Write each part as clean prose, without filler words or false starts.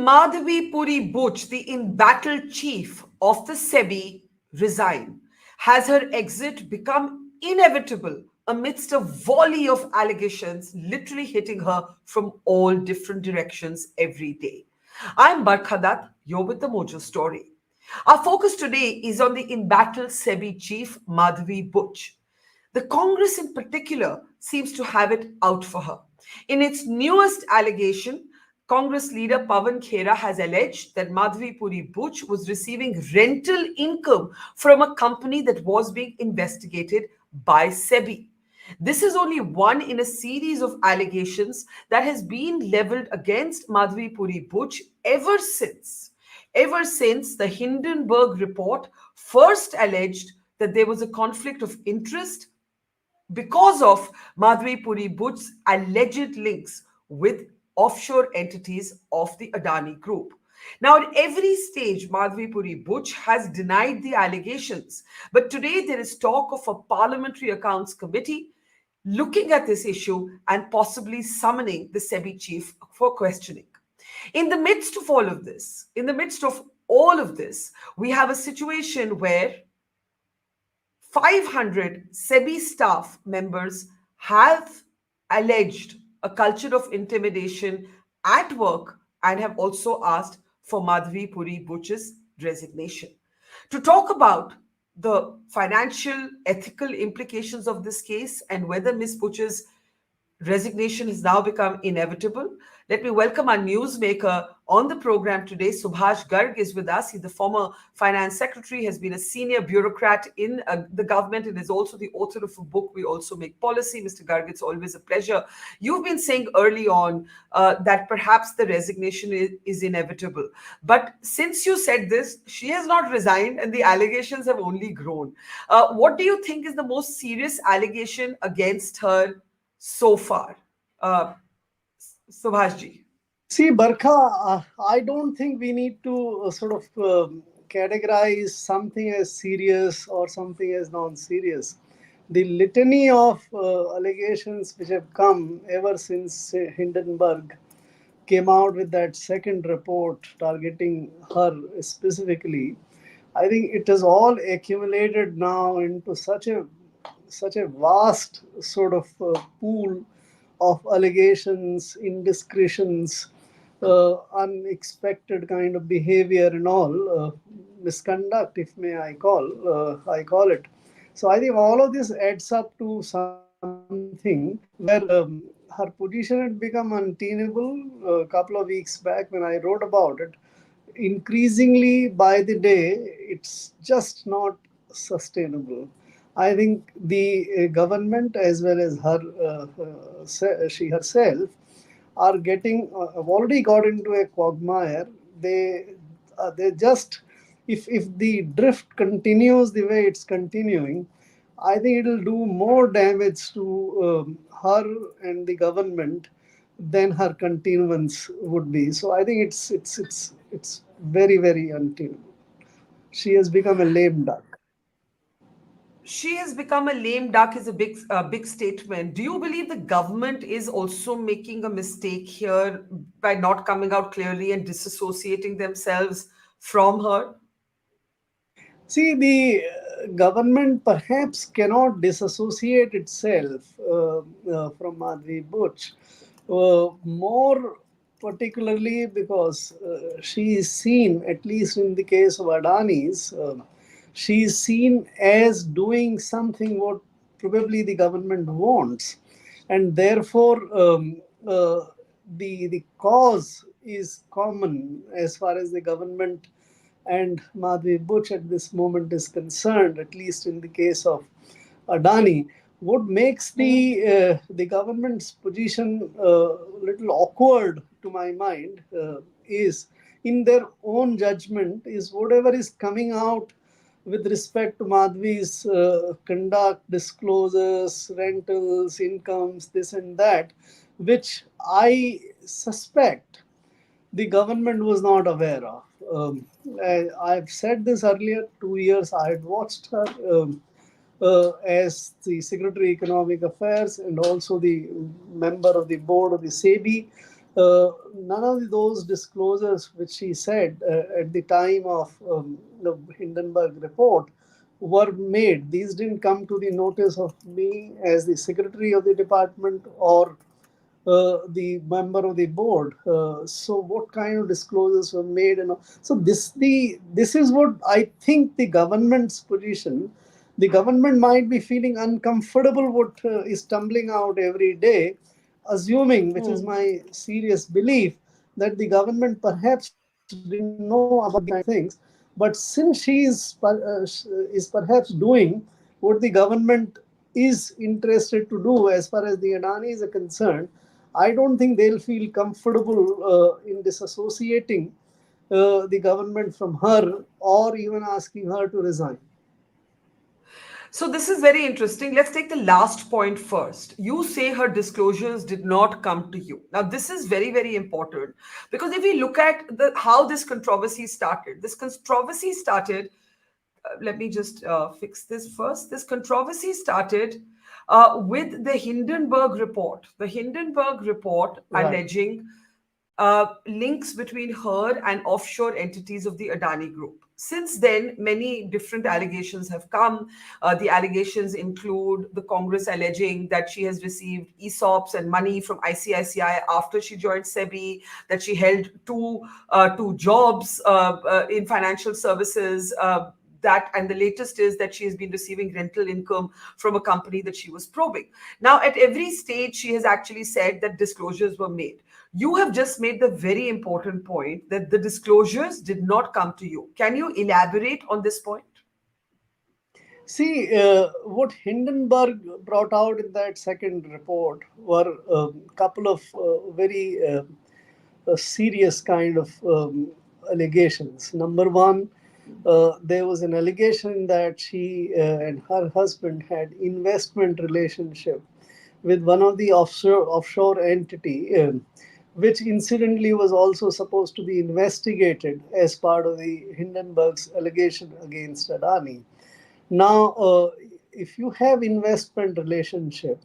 Madhabi Puri Buch, the embattled chief of the SEBI, resign? Has her exit become inevitable amidst a volley of allegations literally hitting her from all different directions every day? I'm Barkha Dutt, you're with the Mojo story. Our focus today is on the embattled SEBI chief, Madhavi Buch. The Congress, in particular, seems to have it out for her. In its newest allegation, Congress leader Pawan Khera has alleged that Madhavi Puri Buch was receiving rental income from a company that was being investigated by SEBI. This is only one in a series of allegations that has been leveled against Madhavi Puri Buch ever since the Hindenburg report first alleged that there was a conflict of interest because of Madhavi Puri Buch's alleged links with offshore entities of the Adani group. Now, at every stage, Madhavi Puri Buch has denied the allegations, but today there is talk of a parliamentary accounts committee looking at this issue and possibly summoning the SEBI chief for questioning. In the midst of all of this, we have a situation where 500 SEBI staff members have alleged a culture of intimidation at work and have also asked for Madhavi Puri Buch's resignation. To talk about the financial, ethical implications of this case and whether Ms. Buch's resignation has now become inevitable, let me welcome our newsmaker on the program today. Subhash Garg is with us. He's the former finance secretary, has been a senior bureaucrat in the government, and is also the author of a book, We Also Make Policy. Mr. Garg, it's always a pleasure. You've been saying early on that perhaps the resignation is inevitable. But since you said this, she has not resigned and the allegations have only grown. What do you think is the most serious allegation against her so far? Subhashji. See, Barkha, I don't think we need to categorize something as serious or something as non-serious. The litany of allegations which have come ever since Hindenburg came out with that second report targeting her specifically, I think it has all accumulated now into such a vast pool of allegations, indiscretions, unexpected kind of behavior and all, misconduct, if may I call it. So I think all of this adds up to something where her position had become untenable a couple of weeks back when I wrote about it. Increasingly by the day, it's just not sustainable. I think the government as well as she herself are have already got into a quagmire. They just, if the drift continues the way it's continuing, I think it'll do more damage to her and the government than her continuance would be. So I think it's very, very untenable. She has become a lame duck. She has become a lame duck is a big statement. Do you believe the government is also making a mistake here by not coming out clearly and disassociating themselves from her? See, the government perhaps cannot disassociate itself from Madhavi Buch, more particularly because she is seen, at least in the case of Adani's, she is seen as doing something what probably the government wants, and therefore the cause is common as far as the government and Madhavi Buch at this moment is concerned, at least in the case of Adani. What makes the government's position a little awkward to my mind is, in their own judgment, is whatever is coming out with respect to Madhavi's conduct, disclosures, rentals, incomes, this and that, which I suspect the government was not aware of. I've said this earlier, 2 years I had watched her as the Secretary Economic Affairs and also the member of the board of the SEBI. None of those disclosures which she said at the time of the Hindenburg report were made. These didn't come to the notice of me as the secretary of the department or the member of the board. So what kind of disclosures were made? And so this is what I think the government's position. The government might be feeling uncomfortable what is tumbling out every day, assuming, which is Hmm. my serious belief, that the government perhaps didn't know about these kind of things. But since is perhaps doing what the government is interested to do as far as the Adanis are concerned, I don't think they'll feel comfortable in disassociating the government from her or even asking her to resign. So this is very interesting. Let's take the last point first. You say her disclosures did not come to you. Now this is very, very important because if we look at the how this controversy started, let me just fix this first. This controversy started with the Hindenburg report. The Hindenburg report Right. alleging links between her and offshore entities of the Adani group. Since then, many different allegations have come. The allegations include the Congress alleging that she has received ESOPs and money from ICICI after she joined SEBI, that she held two jobs in financial services. That and the latest is that she has been receiving rental income from a company that she was probing. Now, at every stage, she has actually said that disclosures were made. You have just made the very important point that the disclosures did not come to you. Can you elaborate on this point? See, what Hindenburg brought out in that second report were a couple of very serious kind of allegations. Number one, there was an allegation that she and her husband had investment relationship with one of the offshore entity, which incidentally was also supposed to be investigated as part of the Hindenburg's allegation against Adani. Now, if you have investment relationship,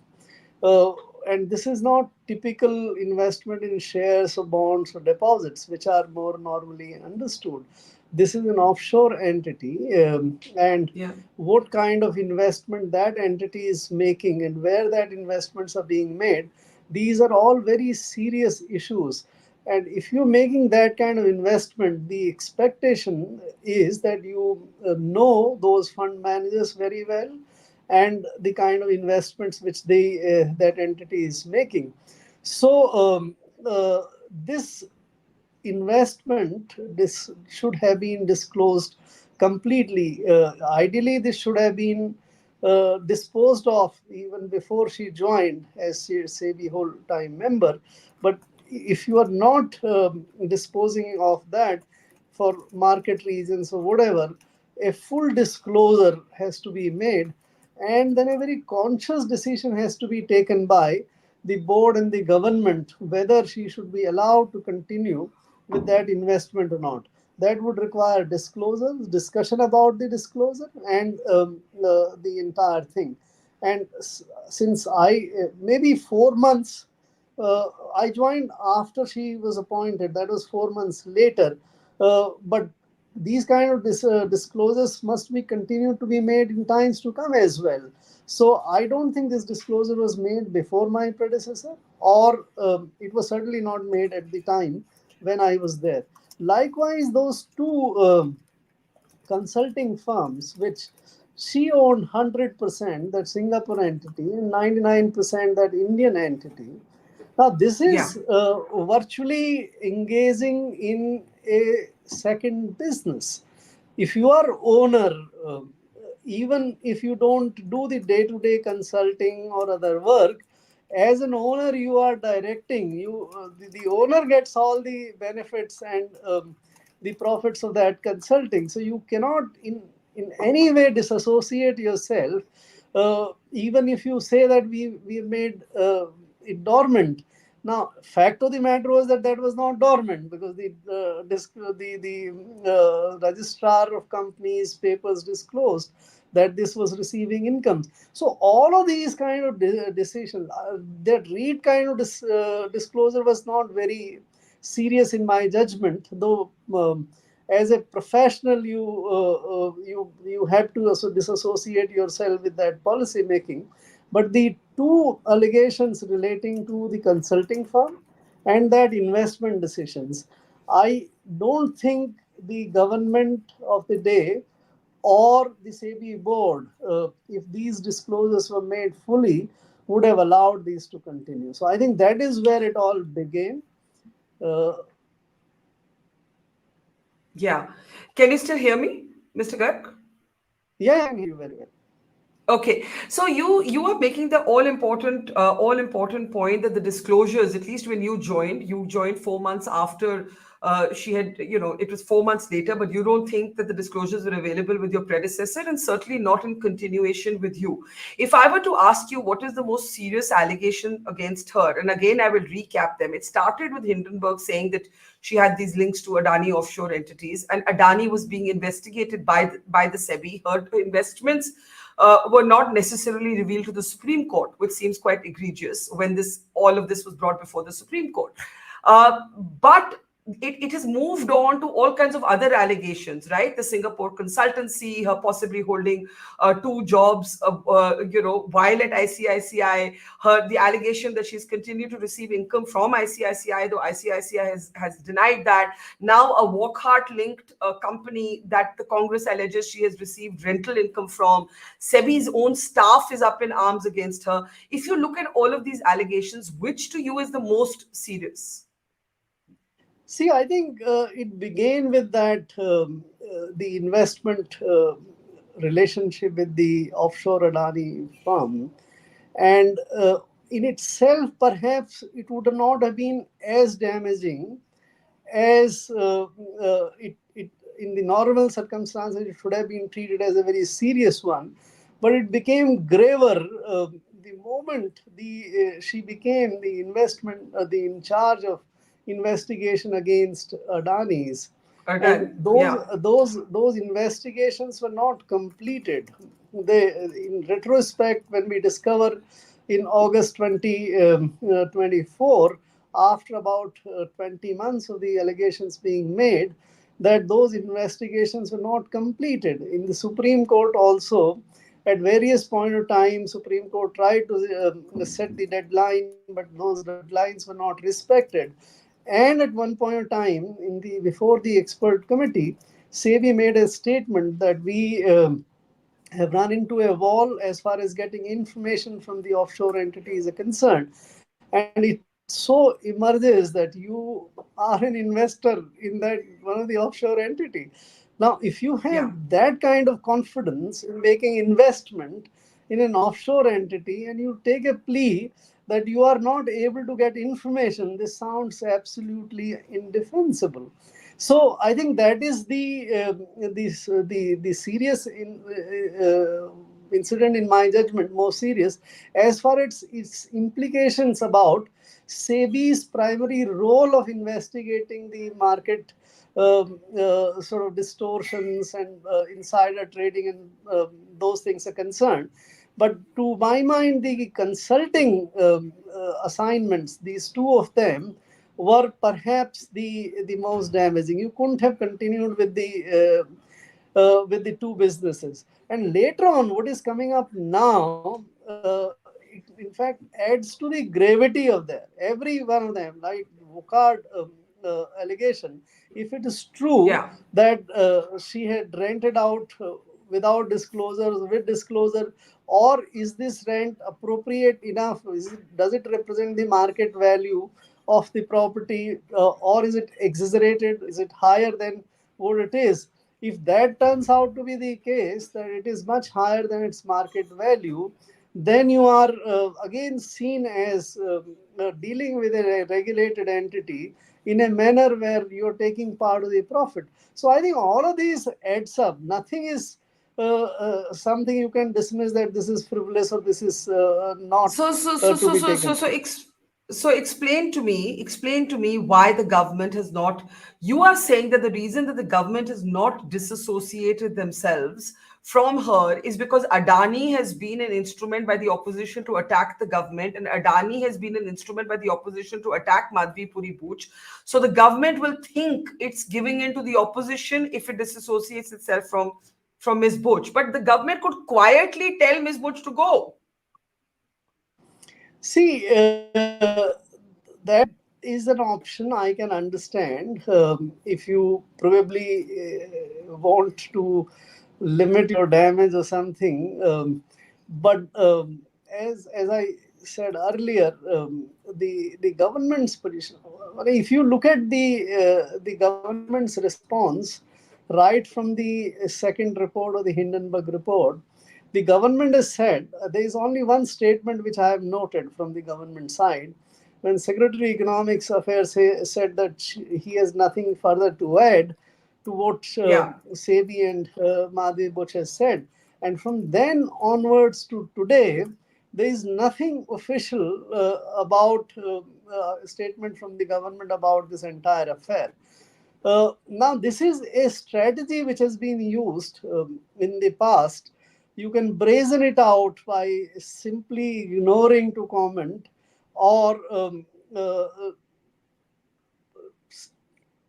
uh, and this is not typical investment in shares or bonds or deposits, which are more normally understood. This is an offshore entity, and Yeah. what kind of investment that entity is making and where that investments are being made, these are all very serious issues. And if you're making that kind of investment, the expectation is that you know those fund managers very well and the kind of investments which that entity is making. So this investment, this should have been disclosed completely. Ideally, this should have been disposed of even before she joined as SEBI whole time member. But if you are not disposing of that for market reasons or whatever, a full disclosure has to be made, and then a very conscious decision has to be taken by the board and the government whether she should be allowed to continue with that investment or not. That would require disclosure, discussion about the disclosure, and the entire thing. And since maybe 4 months, I joined after she was appointed. That was 4 months later. But these kind of disclosures must be continued to be made in times to come as well. So I don't think this disclosure was made before my predecessor, or it was certainly not made at the time when I was there. Likewise, those two consulting firms, which she owned 100%, that Singapore entity, and 99% that Indian entity. Now, this Yeah. is virtually engaging in a second business. If you are owner, even if you don't do the day-to-day consulting or other work, as an owner you are directing. The owner gets all the benefits and the profits of that consulting. So you cannot in any way disassociate yourself, even if you say that we made it dormant. Now, fact of the matter was that that was not dormant, because the registrar of companies papers disclosed that this was receiving incomes. So all of these kind of decisions, that read kind of disclosure was not very serious in my judgment, though. As a professional, you have to also disassociate yourself with that policy making. But the two allegations relating to the consulting firm and that investment decisions, I don't think the government of the day or the SEBI board, if these disclosures were made fully, would have allowed these to continue. So I think that is where it all began. Uh, Yeah. Can you still hear me, Mr. Garg? yeah, I can hear you very well. Okay, so you are making the all important point that the disclosures, at least when you joined 4 months after she had, it was 4 months later, but you don't think that the disclosures were available with your predecessor, and certainly not in continuation with you. If I were to ask you what is the most serious allegation against her, and again I will recap them. It started with Hindenburg saying that she had these links to Adani offshore entities, and Adani was being investigated by the SEBI. Her investments were not necessarily revealed to the Supreme Court, which seems quite egregious when all of this was brought before the Supreme Court. But it has moved on to all kinds of other allegations, right? The Singapore consultancy, her possibly holding two jobs, while at ICICI, the allegation that she's continued to receive income from ICICI, though ICICI has denied that. Now, a Walkhart-linked company that the Congress alleges she has received rental income from. SEBI's own staff is up in arms against her. If you look at all of these allegations, which to you is the most serious? See, I think it began with that the investment relationship with the offshore Adani firm, and in itself, perhaps it would not have been as damaging as it in the normal circumstances. It should have been treated as a very serious one, but it became graver the moment the she became the the in charge of investigation against Adani's, and Again, yeah. those investigations were not completed. They, in retrospect, when we discover in August 2024, after about 20 months of the allegations being made, that those investigations were not completed. In the Supreme Court also, at various point of time, Supreme Court tried to set the deadline, but those deadlines were not respected. And at one point of time, in the before the expert committee, SEBI made a statement that we have run into a wall as far as getting information from the offshore entities are concerned. And it so emerges that you are an investor in that one of the offshore entity. Now, if you have Yeah. that kind of confidence in making investment in an offshore entity and you take a plea that you are not able to get information, this sounds absolutely indefensible. So I think that is the serious incident, in my judgment, more serious as far as its implications about SEBI's primary role of investigating the market sort of distortions and insider trading and those things are concerned. But to my mind, the consulting assignments, these two of them, were perhaps the most damaging. You couldn't have continued with the two businesses. And later on, what is coming up now, it in fact adds to the gravity of that. Every one of them, like Vokard allegation, if it is true Yeah. that she had rented out without disclosures, with disclosure, or is this rent appropriate enough? Does it represent the market value of the property, or is it exaggerated? Is it higher than what it is? If that turns out to be the case, that it is much higher than its market value, then you are again seen as dealing with a regulated entity in a manner where you're taking part of the profit. So I think all of these adds up. Nothing is something you can dismiss that this is frivolous or this is not So, so, so, to so, be so, so, taken. so, ex- so explain to me why the government has not. You are saying that the reason that the government has not disassociated themselves from her is because Adani has been an instrument by the opposition to attack the government, and Adani has been an instrument by the opposition to attack Madhabi Puri Buch. So the government will think it's giving in to the opposition if it disassociates itself from Ms. Buch. But the government could quietly tell Ms. Buch to go. See, that is an option I can understand. If you probably want to limit your damage or something. But as I said earlier, the government's position. If you look at the government's response right from the second report or the Hindenburg report, the government has said there is only one statement which I have noted from the government side. When Secretary Economics Affairs said that he has nothing further to add to what Yeah. SEBI and Madhabi Puri has said. And from then onwards to today, there is nothing official about a statement from the government about this entire affair. Now, this is a strategy which has been used in the past. You can brazen it out by simply ignoring to comment, or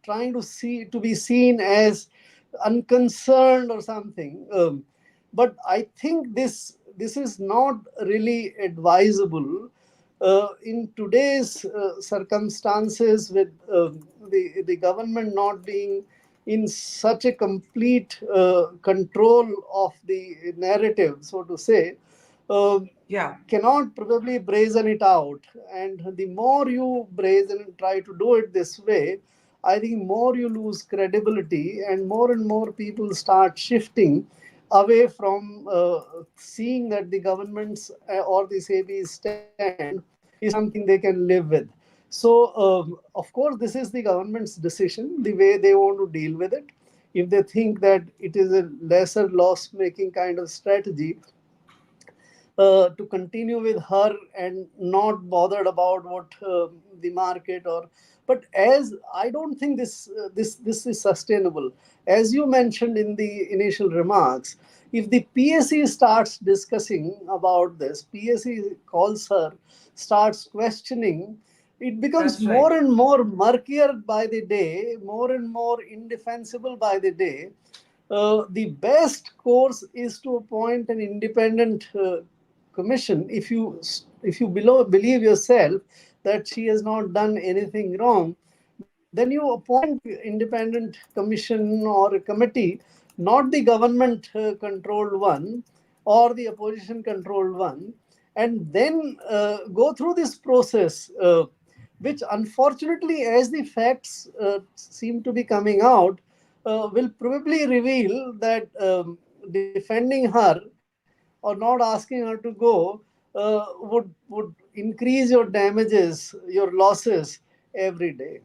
trying to be seen as unconcerned or something. But I think this is not really advisable in today's circumstances, with the government not being in such a complete control of the narrative, so to say. Yeah. Cannot probably brazen it out. And the more you brazen try to do it this way, I think more you lose credibility, and more people start shifting away from seeing that the government's or the SEBI's stand is something they can live with. So, of course, this is the government's decision, the way they want to deal with it. If they think that it is a lesser loss making kind of strategy, to continue with her and not bothered about what the market, or but as I don't think this is sustainable. As you mentioned in the initial remarks, if the PSE starts discussing about this, PSE calls her, starts questioning, it becomes That's right. more and more murkier by the day, more and more indefensible by the day. The best course is to appoint an independent commission. If you believe yourself that she has not done anything wrong, then you appoint independent commission or a committee, not the government controlled one or the opposition controlled one, and then go through this process, which unfortunately, as the facts seem to be coming out, will probably reveal that defending her or not asking her to go would increase your damages, your losses every day.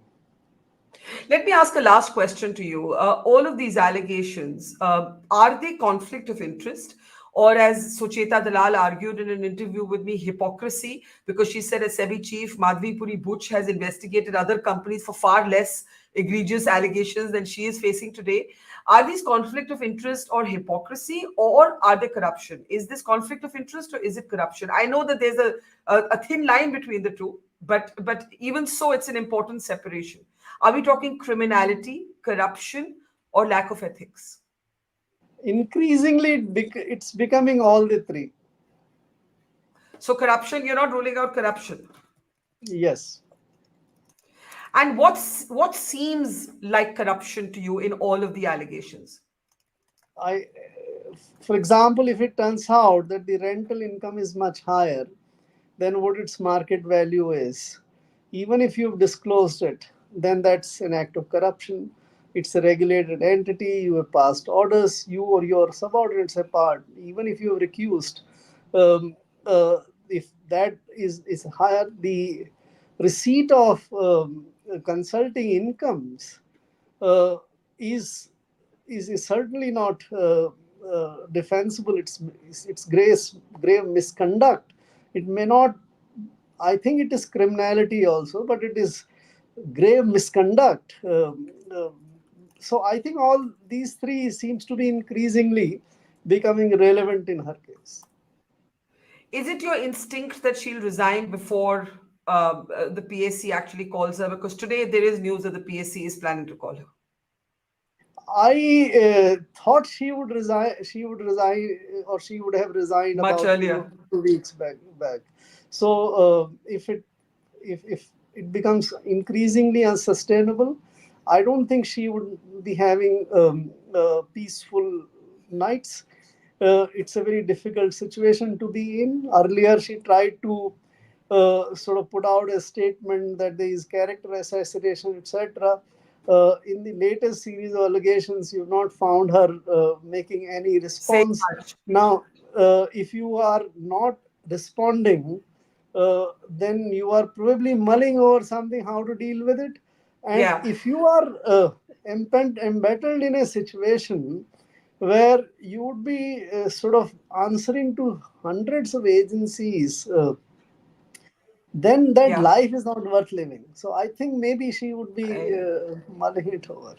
Let me ask a last question to you. All of these allegations, are they conflict of interest? Or, as Sucheta Dalal argued in an interview with me, hypocrisy? Because she said, as SEBI chief, Madhabi Puri Buch has investigated other companies for far less egregious allegations than she is facing today. Are these conflict of interest or hypocrisy, or are they corruption? Is this conflict of interest or is it corruption? I know that there's a thin line between the two, but even so, it's an important separation. Are we talking criminality, corruption, or lack of ethics? Increasingly, it's becoming all the three. So, corruption, you're not ruling out corruption. Yes. And what seems like corruption to you in all of the allegations? I, for example, if it turns out that the rental income is much higher than what its market value is, even if you've disclosed it, then that's an act of corruption. It's a regulated entity. You have passed orders. You or your subordinates have part. Even if you have recused, um, if that is higher, the receipt of consulting incomes uh, is is certainly not defensible. It's grave misconduct. It may not. I think it is criminality also, but it is grave misconduct. So I think all these three seems to be increasingly becoming relevant in her case. Is it your instinct that she'll resign before the PSC actually calls her? Because today there is news that the PSC is planning to call her. I thought she would resign. She would resign, or she would have resigned Much about two earlier. 2 weeks back. So if it becomes increasingly unsustainable, I don't think she would be having peaceful nights. It's a very difficult situation to be in. Earlier, she tried to sort of put out a statement that there is character assassination, etc. In the latest series of allegations, you've not found her making any Say response. much. Now, if you are not responding, then you are probably mulling over something, how to deal with it. And Yeah, if you are embattled in a situation where you would be sort of answering to hundreds of agencies, then that yeah. life is not worth living. So I think maybe she would be I, mulling it over.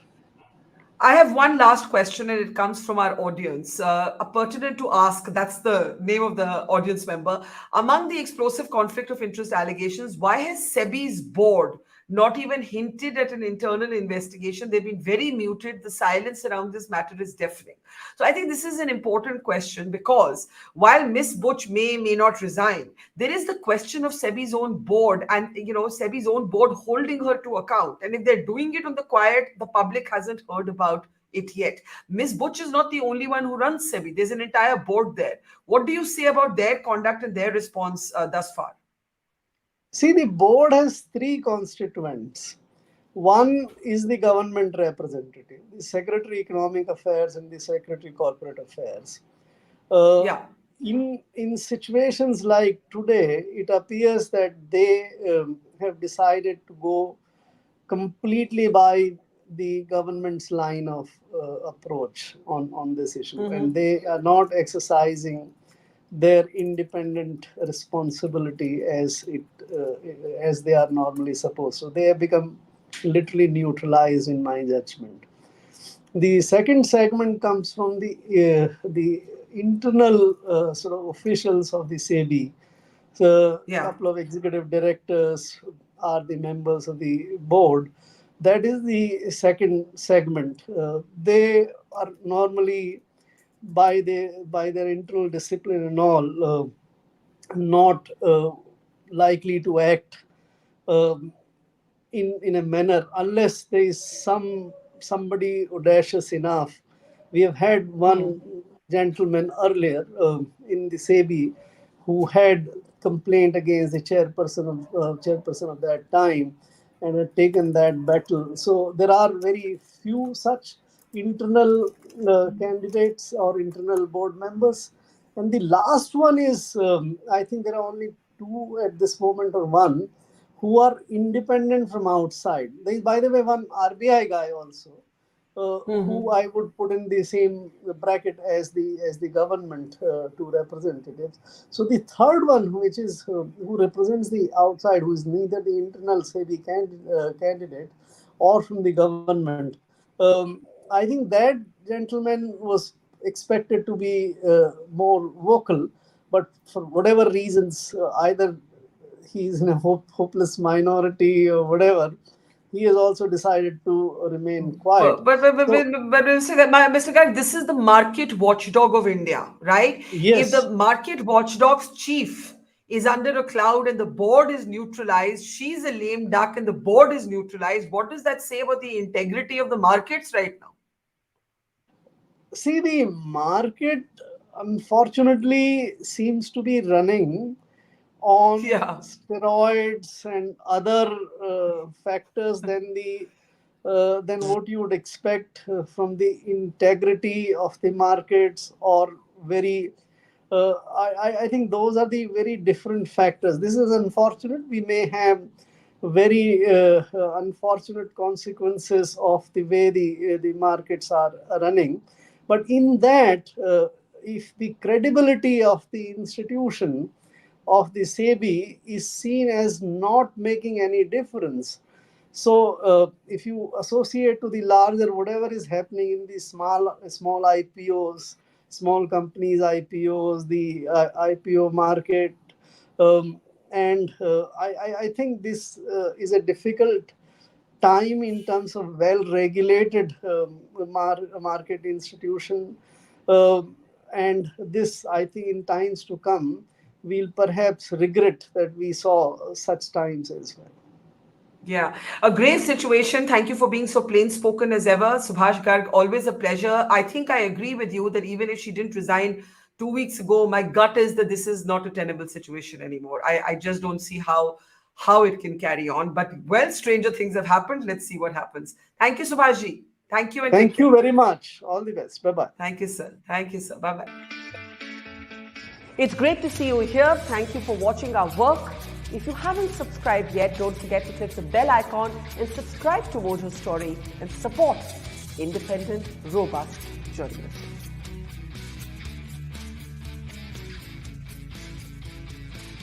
I have one last question, and it comes from our audience. A pertinent to ask, that's the name of the audience member. Among the explosive conflict of interest allegations, why has SEBI's board not even hinted at an internal investigation? They've been very muted. The silence around this matter is deafening. So I think this is an important question because while Miss Butch may not resign, there is the question of SEBI's own board and SEBI's own board holding her to account. And if they're doing it on the quiet, the public hasn't heard about it yet. Miss Butch is not the only one who runs SEBI. There's an entire board there. What do you say about their conduct and their response thus far? See, the board has three constituents. One is the government representative, the Secretary Economic Affairs and the Secretary Corporate Affairs. Uh, Yeah, in situations like today, it appears that they have decided to go completely by the government's line of approach on this issue, and they are not exercising their independent responsibility as they are normally supposed. So they have become literally neutralized in my judgment. The second segment comes from the internal sort of officials of the SEBI. So a yeah. couple of executive directors are the members of the board. That is the second segment. They are normally by their internal discipline and all not likely to act um, in a manner unless there is somebody audacious enough. We have had one gentleman earlier in the SEBI who had complained against the chairperson of that time and had taken that battle. So there are very few such internal candidates or internal board members. And the last one is, I think there are only two at this moment, or one, who are independent from outside. There is, by the way, one RBI guy also, who I would put in the same bracket as the government two representatives. So the third one, which is who represents the outside, who is neither the internal SEBI candidate or from the government. I think that gentleman was expected to be more vocal, but for whatever reasons, either he's in a hopeless minority or whatever, he has also decided to remain quiet. So, But Mr. Mr. Garg, this is the market watchdog of India, right? If yes, the market watchdog's chief is under a cloud and the board is neutralized, she's a lame duck and the board is neutralized, what does that say about the integrity of the markets right now? see, the market unfortunately seems to be running on Yeah. steroids and other factors than what you would expect from the integrity of the markets, or very I think those are the very different factors. This is unfortunate. We may have very unfortunate consequences of the way the markets are running. But in that, if the credibility of the institution of the SEBI is seen as not making any difference. So, if you associate to the larger whatever is happening in the small IPOs, small companies IPOs, the IPO market, and I think this is a difficult time in terms of well-regulated market institution, uh, and this, I think, in times to come, we'll perhaps regret that we saw such times as well. Yeah, a great situation. Thank you for being so plain spoken as ever. Subhash Garg, always a pleasure. I think I agree with you that even if she didn't resign 2 weeks ago, my gut is that this is not a tenable situation anymore. I just don't see how it can carry on. But well, stranger things have happened. Let's see what happens. Thank you, Subhashji. Thank you and take Thank care. you very much. All the best. Bye bye. Thank you, sir. Thank you, sir. Bye bye. It's great to see you here. Thank you for watching our work. If you haven't subscribed yet, don't forget to click the bell icon and subscribe to Mojo Story and support independent, robust journalism.